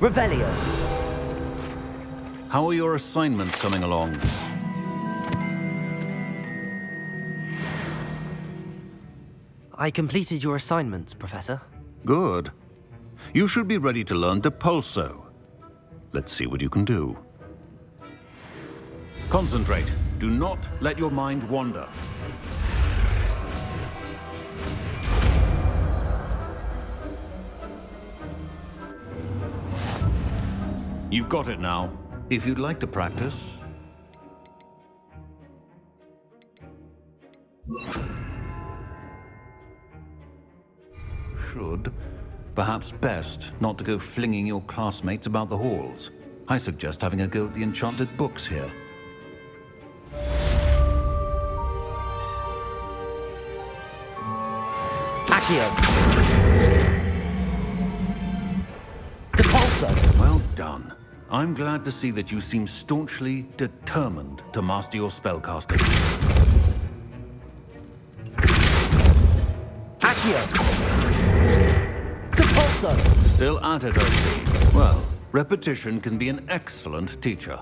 Revelio. How are your assignments coming along? I completed your assignments, Professor. Good. You should be ready to learn Depulso. Let's see what you can do. Concentrate. Do not let your mind wander. You've got it now. If you'd like to practice. Should. Perhaps best not to go flinging your classmates about the halls. I suggest having a go at the enchanted books here. Accio. Depulso. Well done. I'm glad to see that you seem staunchly determined to master your spellcasting. Accio. Depulso. Still at it, I see. Well, repetition can be an excellent teacher.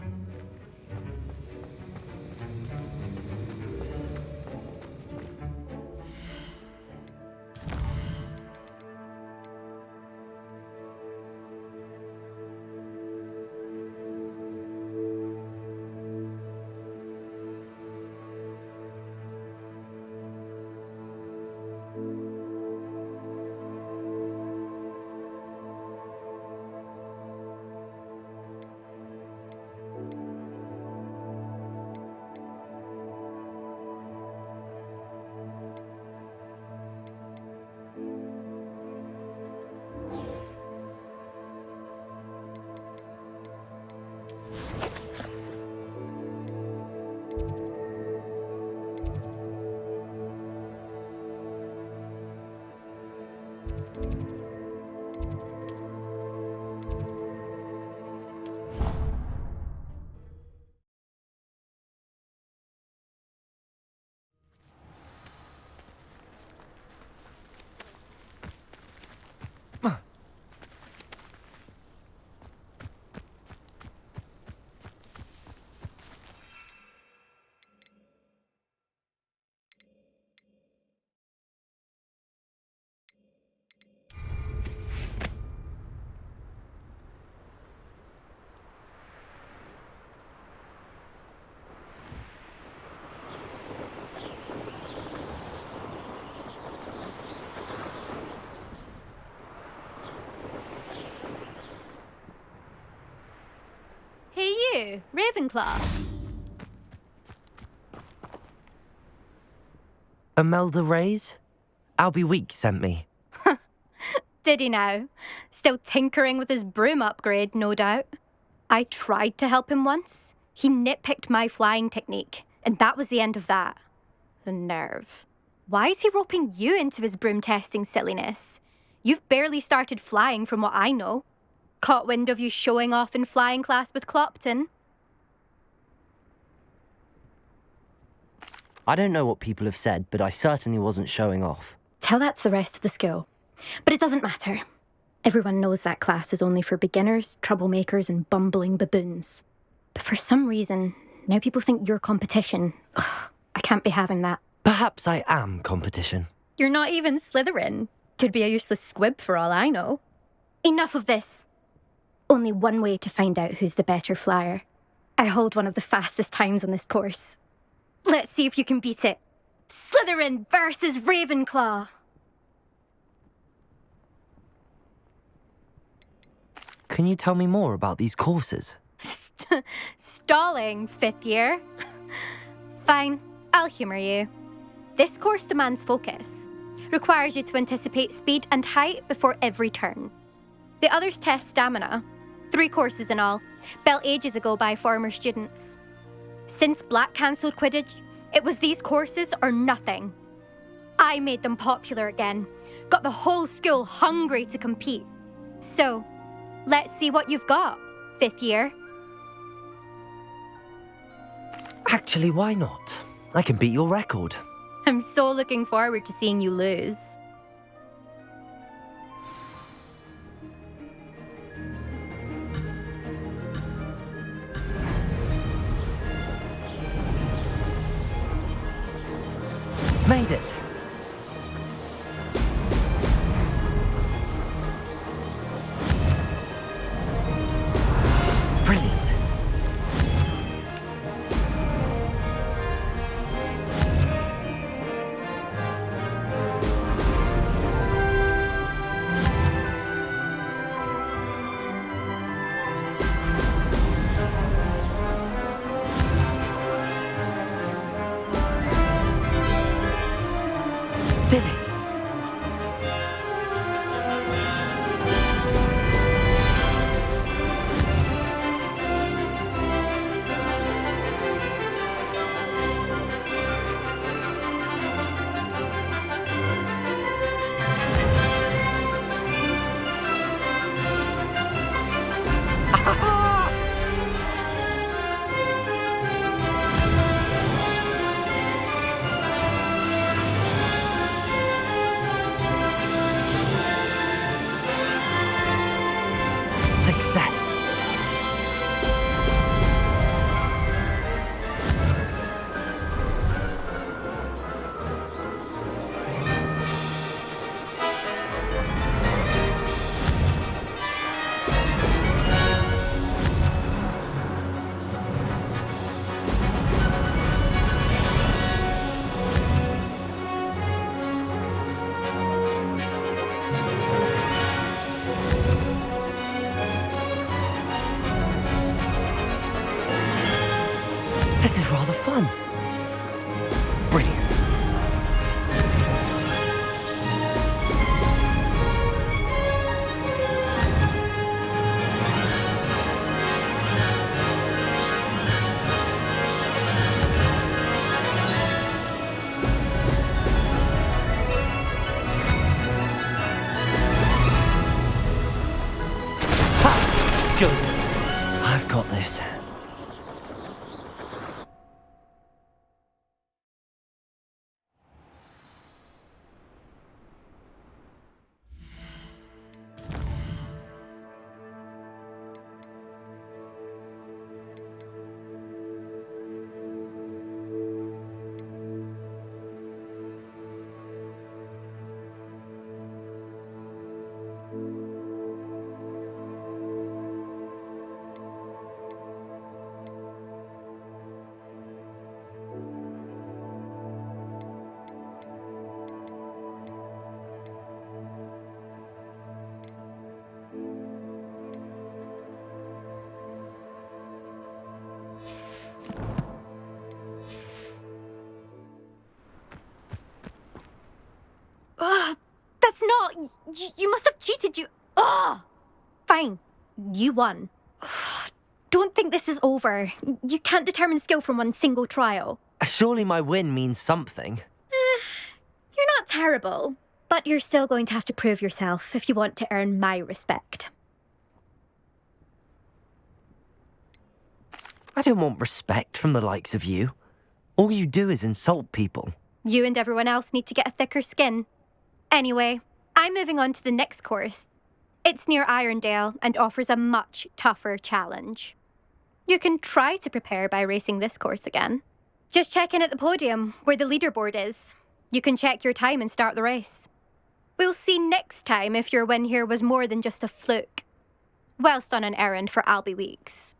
Hey you, Ravenclaw. Imelda Reyes? Albie Week sent me. Did he now? Still tinkering with his broom upgrade, no doubt. I tried to help him once. He nitpicked my flying technique, and that was the end of that. The nerve. Why is he roping you into his broom testing silliness? You've barely started flying from what I know. Caught wind of you showing off in flying class with Clopton. I don't know what people have said, but I certainly wasn't showing off. Tell that to the rest of the school. But it doesn't matter. Everyone knows that class is only for beginners, troublemakers, and bumbling baboons. But for some reason, now people think you're competition. Ugh, I can't be having that. Perhaps I am competition. You're not even Slytherin. Could be a useless squib for all I know. Enough of this. Only one way to find out who's the better flyer. I hold one of the fastest times on this course. Let's see if you can beat it. Slytherin versus Ravenclaw. Can you tell me more about these courses? Stalling, fifth year. Fine, I'll humour you. This course demands focus. Requires you to anticipate speed and height before every turn. The others test stamina. 3 courses in all, built ages ago by former students. Since Black cancelled Quidditch, it was these courses or nothing. I made them popular again, got the whole school hungry to compete. So, let's see what you've got, fifth year. Actually, why not? I can beat your record. I'm so looking forward to seeing you lose. Made it! Brilliant. Did it! Success! This is rather fun. Brilliant. Ha! Good. I've got this. That's not... You must have cheated, you... Ugh! Fine. You won. Don't think this is over. You can't determine skill from one single trial. Surely my win means something. You're not terrible, but you're still going to have to prove yourself if you want to earn my respect. I don't want respect from the likes of you. All you do is insult people. You and everyone else need to get a thicker skin. Anyway, I'm moving on to the next course. It's near Irondale and offers a much tougher challenge. You can try to prepare by racing this course again. Just check in at the podium, where the leaderboard is. You can check your time and start the race. We'll see next time if your win here was more than just a fluke. Whilst on an errand for Albie Weeks.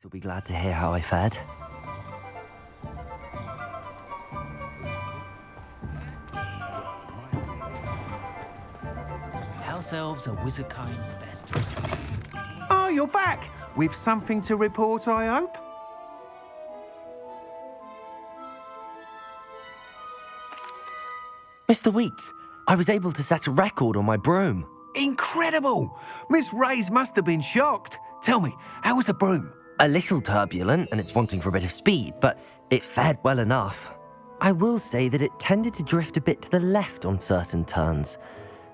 You'll be glad to hear how I fared. House elves are wizardkind's best. Oh, you're back! With something to report, I hope? Mr. Weeks, I was able to set a record on my broom. Incredible! Miss Ray's must have been shocked. Tell me, how was the broom? A little turbulent, and it's wanting for a bit of speed, but it fared well enough. I will say that it tended to drift a bit to the left on certain turns.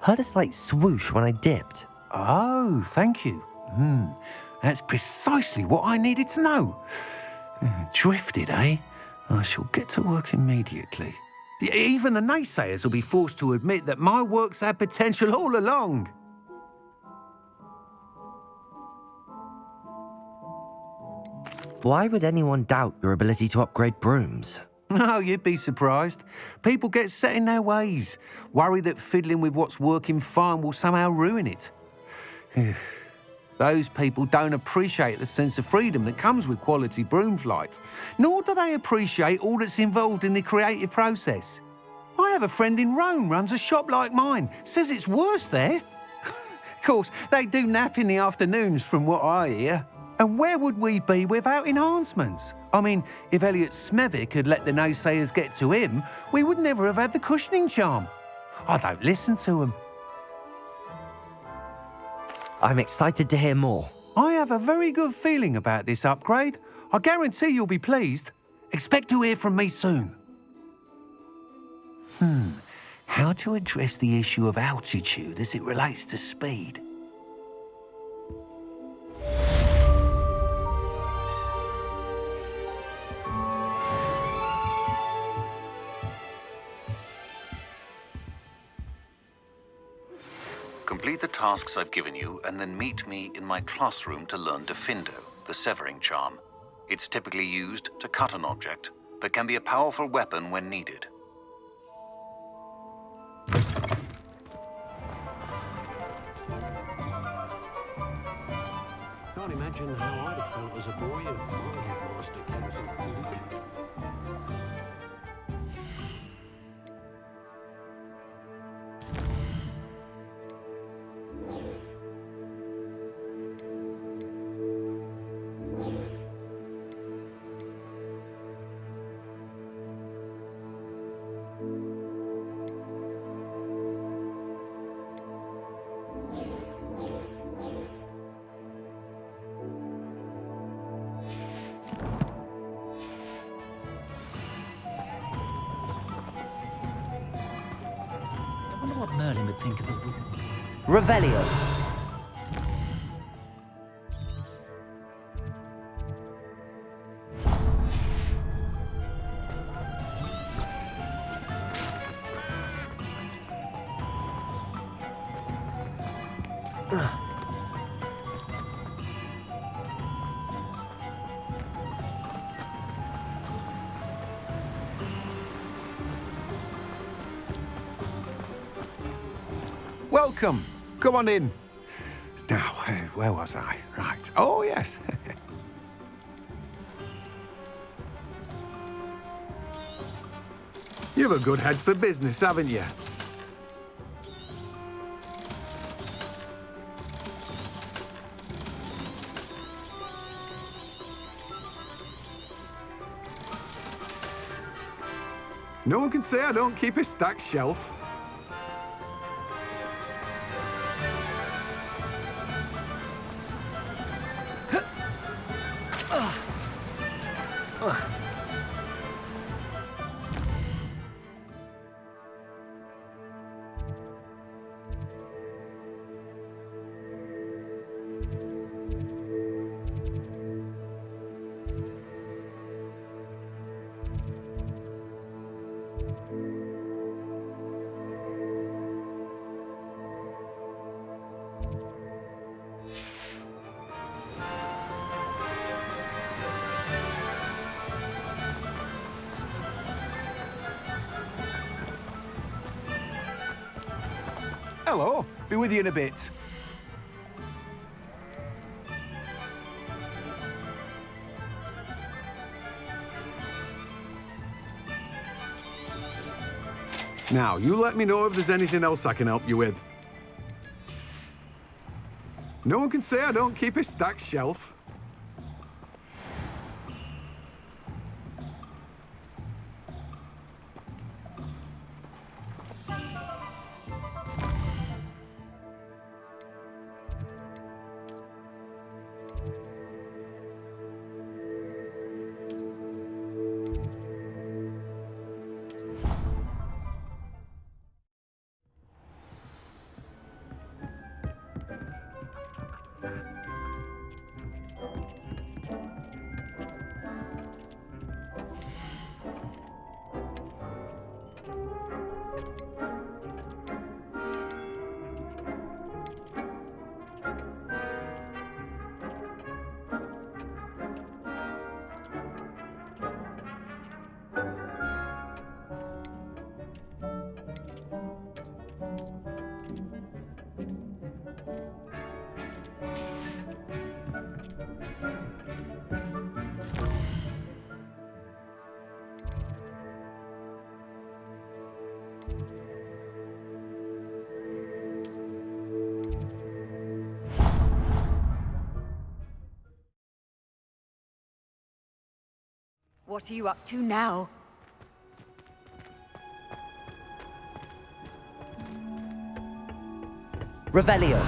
Heard a slight swoosh when I dipped. Oh, thank you. That's precisely what I needed to know. Drifted, eh? I shall get to work immediately. Even the naysayers will be forced to admit that my work's had potential all along. Why would anyone doubt your ability to upgrade brooms? No, you'd be surprised. People get set in their ways, worry that fiddling with what's working fine will somehow ruin it. Those people don't appreciate the sense of freedom that comes with quality broom flight, nor do they appreciate all that's involved in the creative process. I have a friend in Rome runs a shop like mine, says it's worse there. Of course, they do nap in the afternoons from what I hear. And where would we be without enhancements? I mean, if Elliot Smethwick had let the naysayers get to him, we would never have had the cushioning charm. I don't listen to them. I'm excited to hear more. I have a very good feeling about this upgrade. I guarantee you'll be pleased. Expect to hear from me soon. How to address the issue of altitude as it relates to speed? Complete the tasks I've given you, and then meet me in my classroom to learn Defindo, the severing charm. It's typically used to cut an object, but can be a powerful weapon when needed. Can't imagine how I'd have felt as a boy if my headmaster came to the I wonder what Merlin would think of a wooden... Revelio. Welcome. Come on in. Now, where was I? Right. Oh, yes. You've a good head for business, haven't you? No one can say I don't keep a stacked shelf. Hello. Be with you in a bit. Now, you let me know if there's anything else I can help you with. No one can say I don't keep a stacked shelf. What are you up to now? Revelio.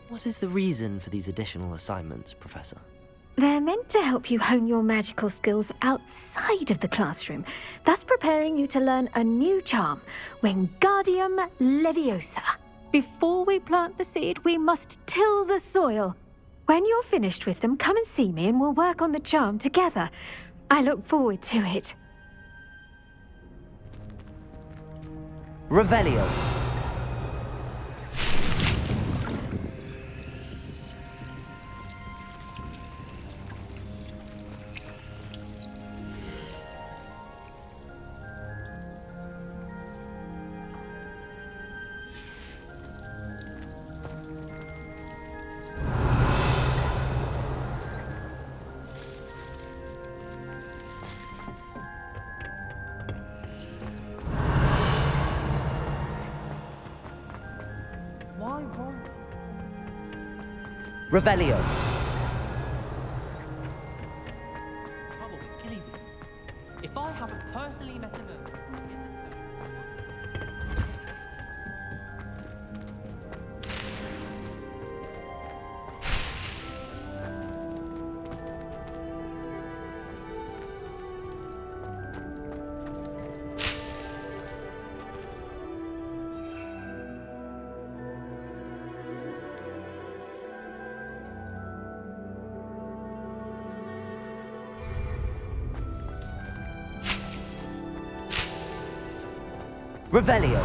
What is the reason for these additional assignments, Professor? They're meant to help you hone your magical skills outside of the classroom, thus preparing you to learn a new charm, Wingardium Leviosa. Before we plant the seed, we must till the soil. When you're finished with them, come and see me and we'll work on the charm together. I look forward to it. Revelio. Revelio. Trouble with killing me. If I haven't personally met a murderer, Revelio.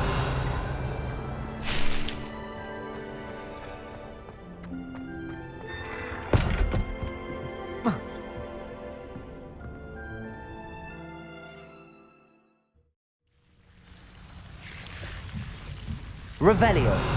Revelio.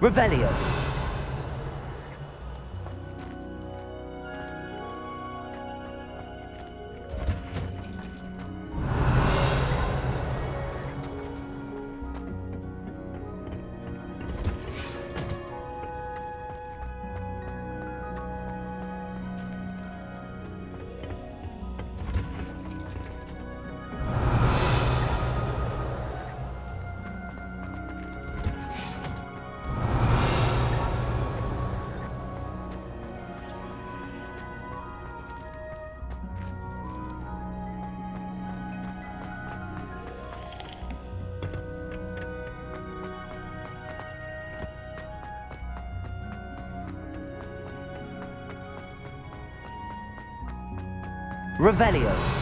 Revelio. Revelio.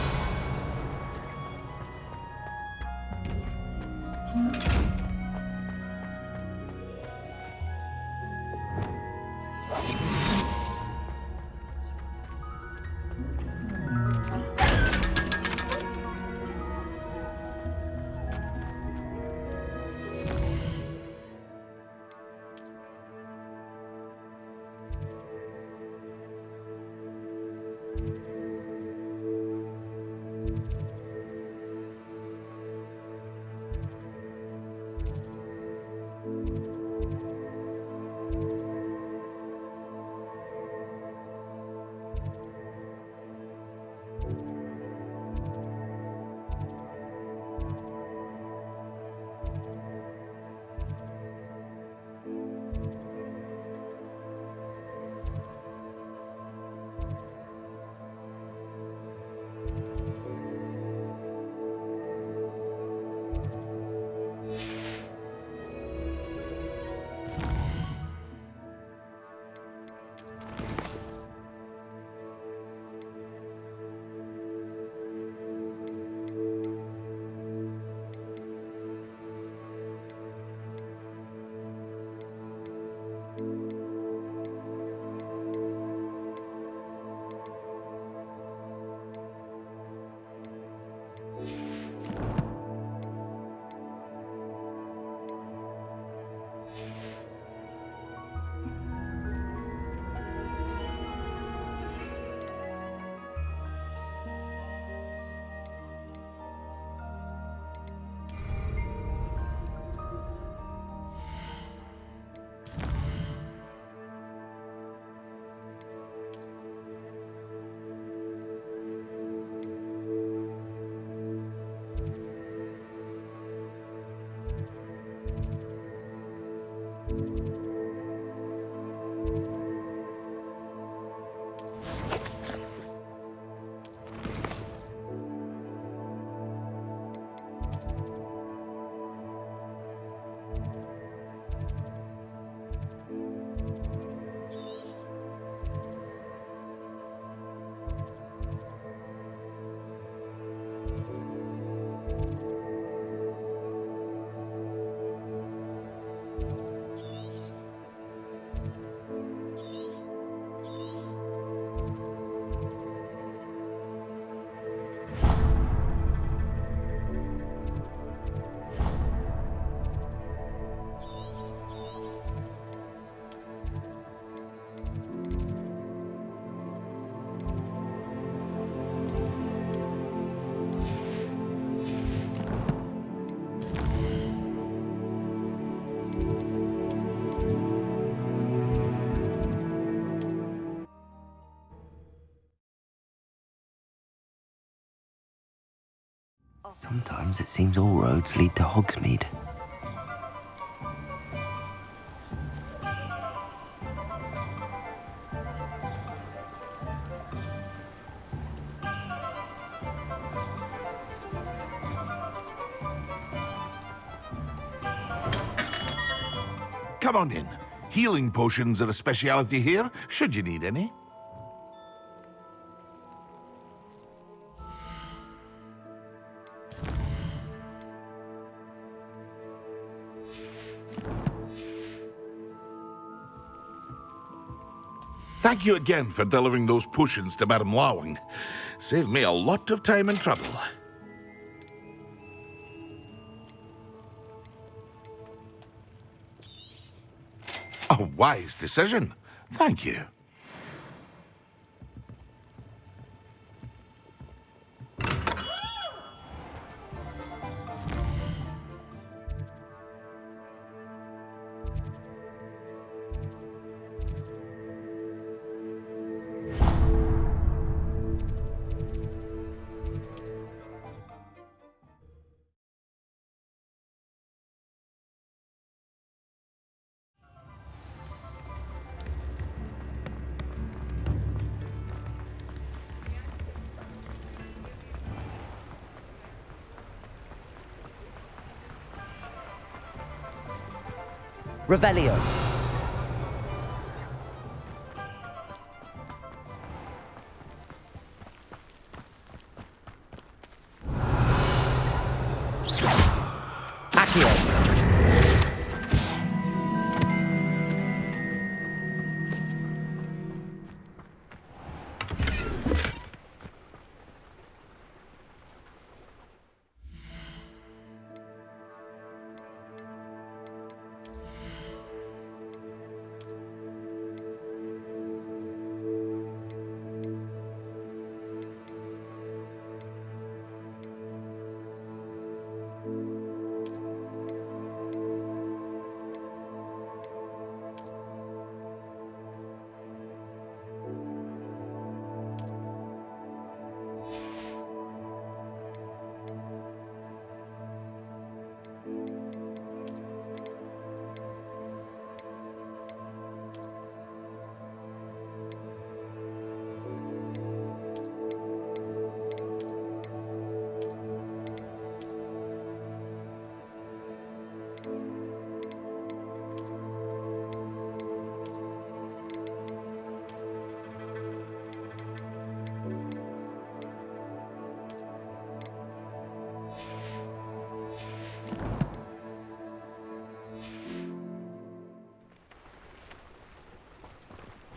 Sometimes it seems all roads lead to Hogsmeade. Come on in. Healing potions are a speciality here, should you need any. Thank you again for delivering those potions to Madame Lawing. Saved me a lot of time and trouble. A wise decision. Thank you. Revelio. Accio.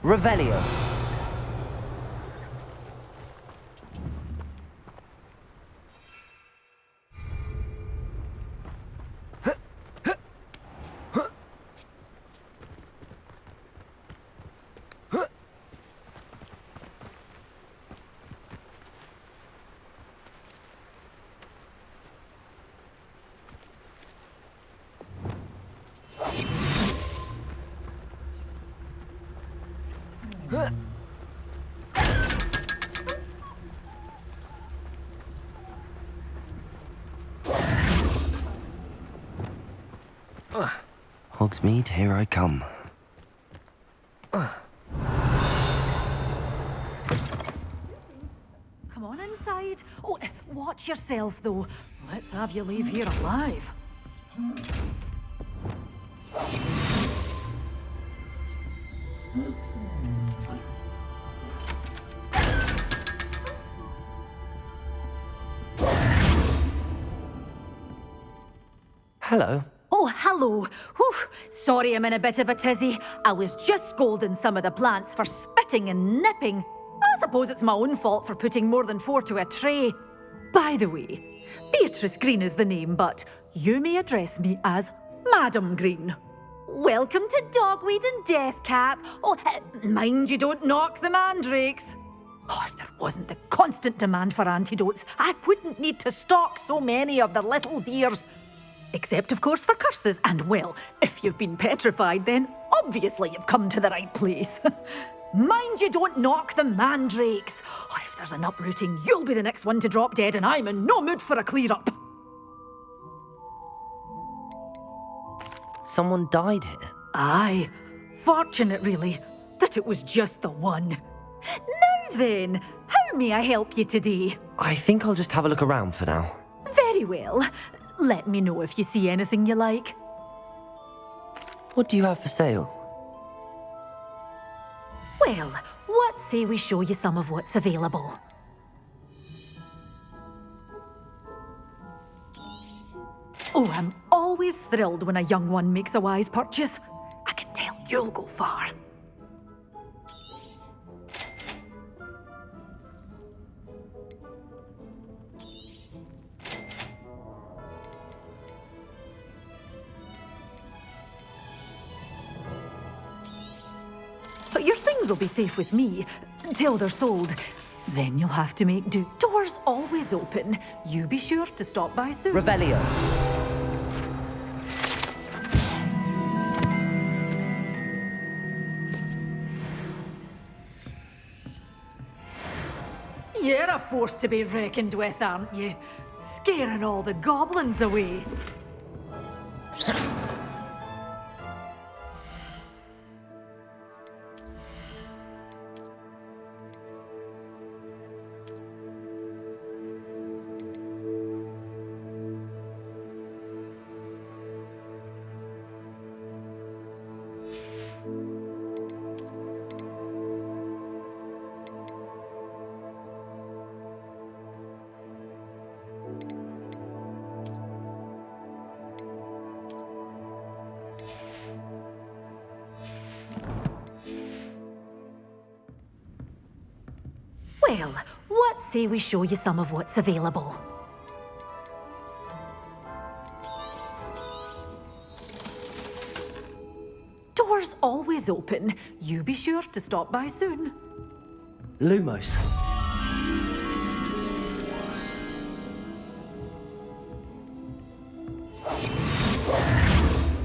Revelio. Hogsmeade, here I come. Come on inside. Oh, watch yourself, though. Let's have you leave here alive. Hello. Oh, hello. Whew. Sorry I'm in a bit of a tizzy. I was just scolding some of the plants for spitting and nipping. I suppose it's my own fault for putting more than 4 to a tray. By the way, Beatrice Green is the name, but you may address me as Madam Green. Welcome to Dogweed and Deathcap. Oh, mind you don't knock the mandrakes. Oh, if there wasn't the constant demand for antidotes, I wouldn't need to stock so many of the little dears. Except, of course, for curses. And, well, if you've been petrified, then obviously you've come to the right place. Mind you don't knock the mandrakes. Oh, if there's an uprooting, you'll be the next one to drop dead, and I'm in no mood for a clear-up. Someone died here. Aye. Fortunate, really, that it was just the one. Now then, how may I help you today? I think I'll just have a look around for now. Very well. Let me know if you see anything you like. What do you have for sale? Well, what say we show you some of what's available? Oh, I'm always thrilled when a young one makes a wise purchase. I can tell you'll go far. But your things will be safe with me until they're sold. Then you'll have to make do. Doors always open. You be sure to stop by soon. Revelio. You're a force to be reckoned with, aren't you? Scaring all the goblins away. Well, what say we show you some of what's available? Doors always open. You be sure to stop by soon. Lumos.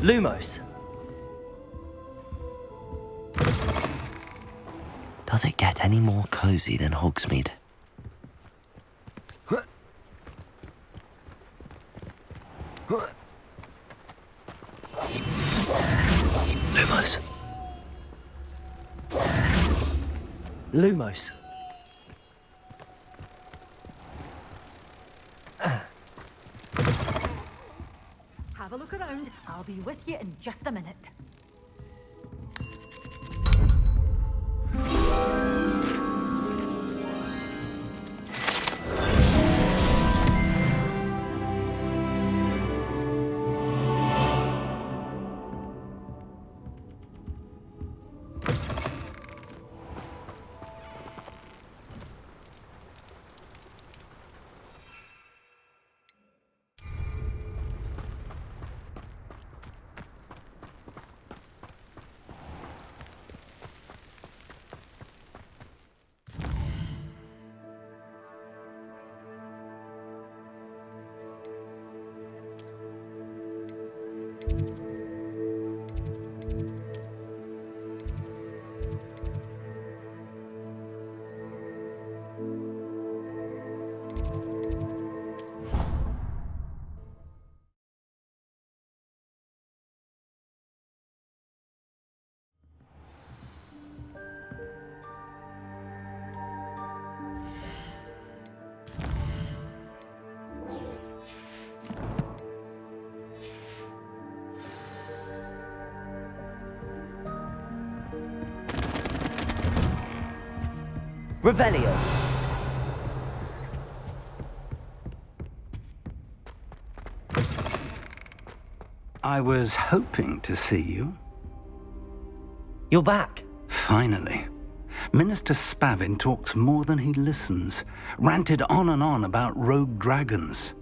Lumos. Does it get any more cozy than Hogsmeade? Lumos. Lumos. Have a look around. I'll be with you in just a minute. Revelio. I was hoping to see you. You're back. Finally. Minister Spavin talks more than he listens. Ranted on and on about rogue dragons.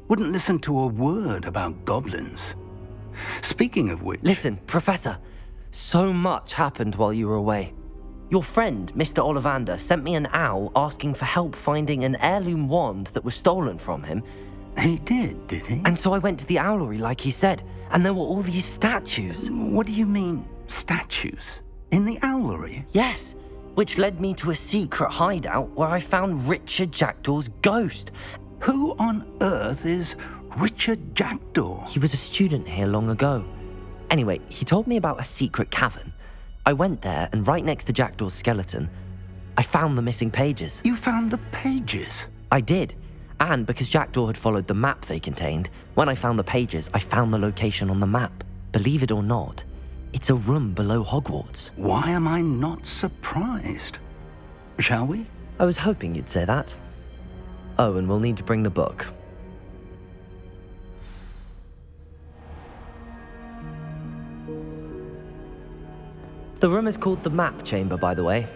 Wouldn't listen to a word about goblins. Speaking of which... Listen, Professor. So much happened while you were away. Your friend, Mr. Ollivander, sent me an owl asking for help finding an heirloom wand that was stolen from him. He did he? And so I went to the owlery like he said, and there were all these statues. What do you mean, statues? In the owlery? Yes, which led me to a secret hideout where I found Richard Jackdaw's ghost. Who on earth is Richard Jackdaw? He was a student here long ago. Anyway, he told me about a secret cavern. I went there, and right next to Jackdaw's skeleton, I found the missing pages. You found the pages? I did. And because Jackdaw had followed the map they contained, when I found the pages, I found the location on the map. Believe it or not, it's a room below Hogwarts. Why am I not surprised? Shall we? I was hoping you'd say that. Oh, and we'll need to bring the book. The room is called the Map Chamber, by the way.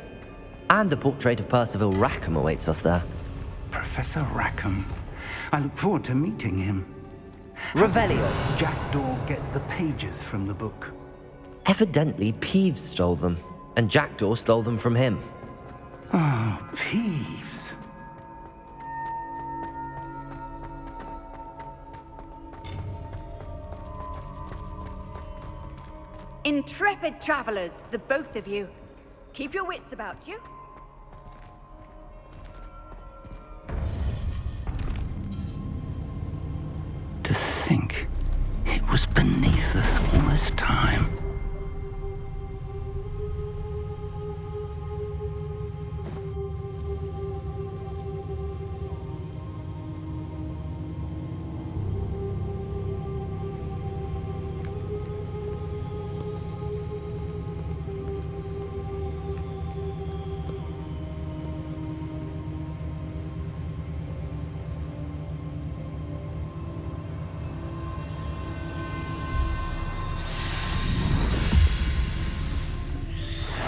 And a portrait of Percival Rackham awaits us there. Professor Rackham. I look forward to meeting him. Revelio. How does Jackdaw get the pages from the book? Evidently, Peeves stole them, and Jackdaw stole them from him. Oh, Peeves. Intrepid travelers, the both of you. Keep your wits about you. To think it was beneath us all this time.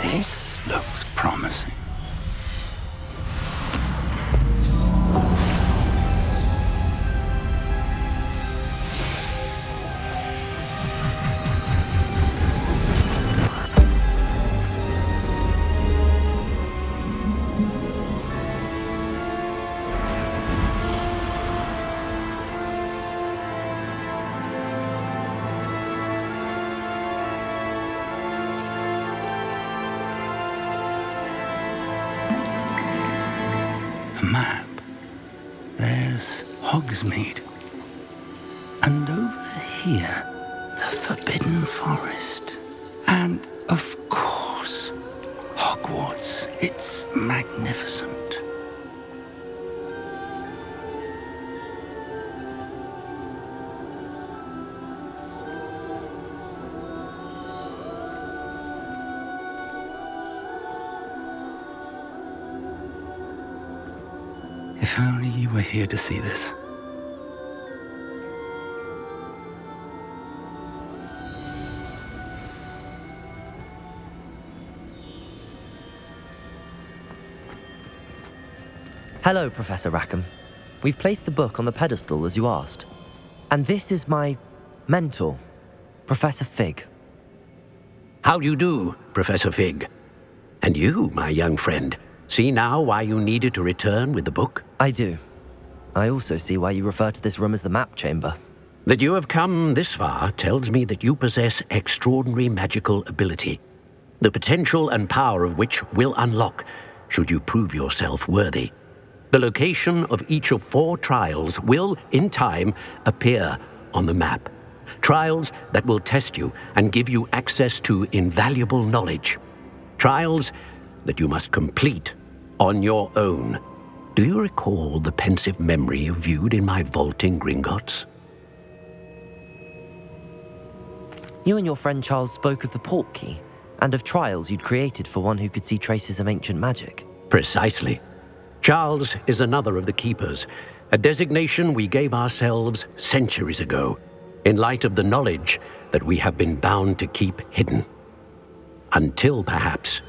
This looks promising. Map. There's Hogsmeade. And over here, the Forbidden Forest. And, of course, Hogwarts. It's magnificent. If only you were here to see this. Hello, Professor Rackham. We've placed the book on the pedestal as you asked. And this is my mentor, Professor Fig. How do you do, Professor Fig? And you, my young friend, see now why you needed to return with the book? I do. I also see why you refer to this room as the Map Chamber. That you have come this far tells me that you possess extraordinary magical ability, the potential and power of which will unlock should you prove yourself worthy. The location of each of 4 trials will, in time, appear on the map. Trials that will test you and give you access to invaluable knowledge. Trials that you must complete on your own. Do you recall the pensive memory you viewed in my vault in Gringotts? You and your friend Charles spoke of the Portkey, and of trials you'd created for one who could see traces of ancient magic. Precisely. Charles is another of the Keepers, a designation we gave ourselves centuries ago. in light of the knowledge that we have been bound to keep hidden. Until perhaps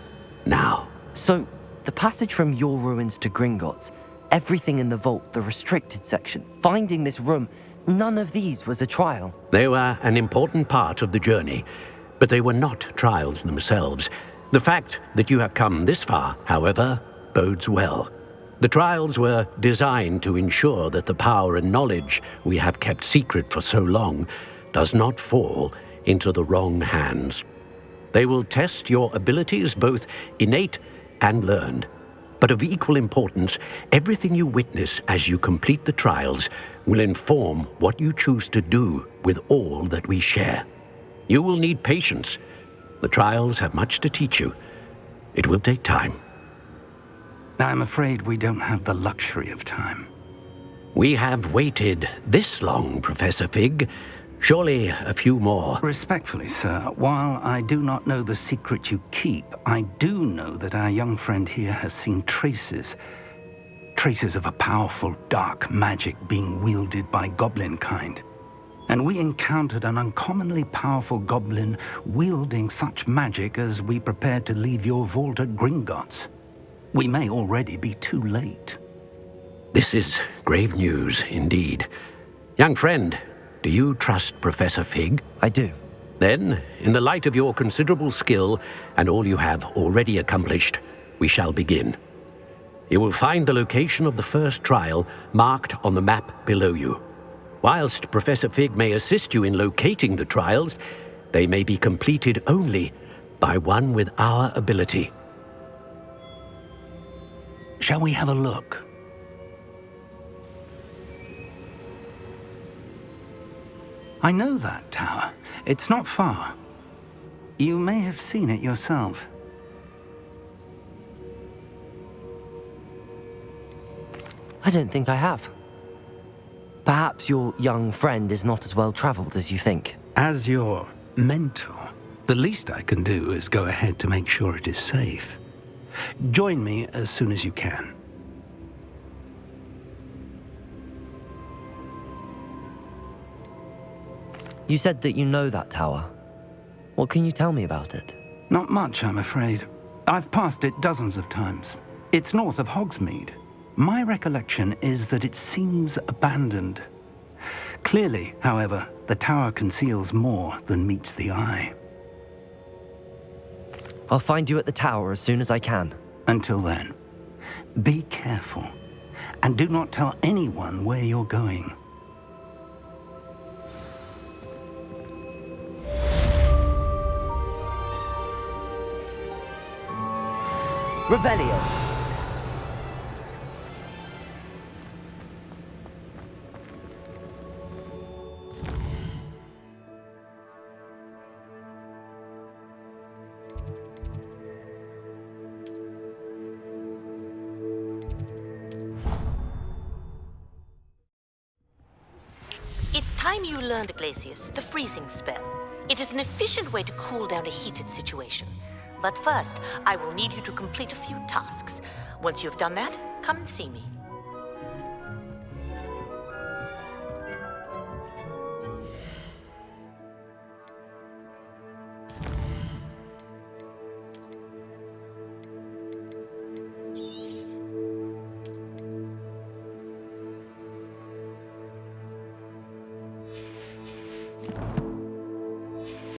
now. So, the passage from your ruins to Gringotts, everything in the vault, the restricted section, finding this room, none of these was a trial. They were an important part of the journey, but they were not trials themselves. The fact that you have come this far, however, bodes well. The trials were designed to ensure that the power and knowledge we have kept secret for so long does not fall into the wrong hands. They will test your abilities, both innate and learned. But of equal importance, everything you witness as you complete the trials will inform what you choose to do with all that we share. You will need patience. The trials have much to teach you. It will take time. I'm afraid we don't have the luxury of time. We have waited this long, Professor Fig. Surely a few more. Respectfully, sir, while I do not know the secret you keep, I do know that our young friend here has seen traces of a powerful dark magic being wielded by goblin kind. And we encountered an uncommonly powerful goblin wielding such magic as we prepared to leave your vault at Gringotts. We may already be too late. This is grave news indeed. Young friend, do you trust Professor Fig? I do. Then, in the light of your considerable skill and all you have already accomplished, we shall begin. You will find the location of the first trial marked on the map below you. Whilst Professor Fig may assist you in locating the trials, they may be completed only by one with our ability. Shall we have a look? I know that tower. It's not far. You may have seen it yourself. I don't think I have. Perhaps your young friend is not as well traveled as you think. As your mentor, the least I can do is go ahead to make sure it is safe. Join me as soon as you can. You said that you know that tower. What can you tell me about it? Not much, I'm afraid. I've passed it dozens of times. It's north of Hogsmeade. My recollection is that it seems abandoned. Clearly, however, the tower conceals more than meets the eye. I'll find you at the tower as soon as I can. Until then, be careful, and do not tell anyone where you're going. Revelio. It's time you learned, Glacius, the freezing spell. It is an efficient way to cool down a heated situation. But first, I will need you to complete a few tasks. Once you've done that, come and see me.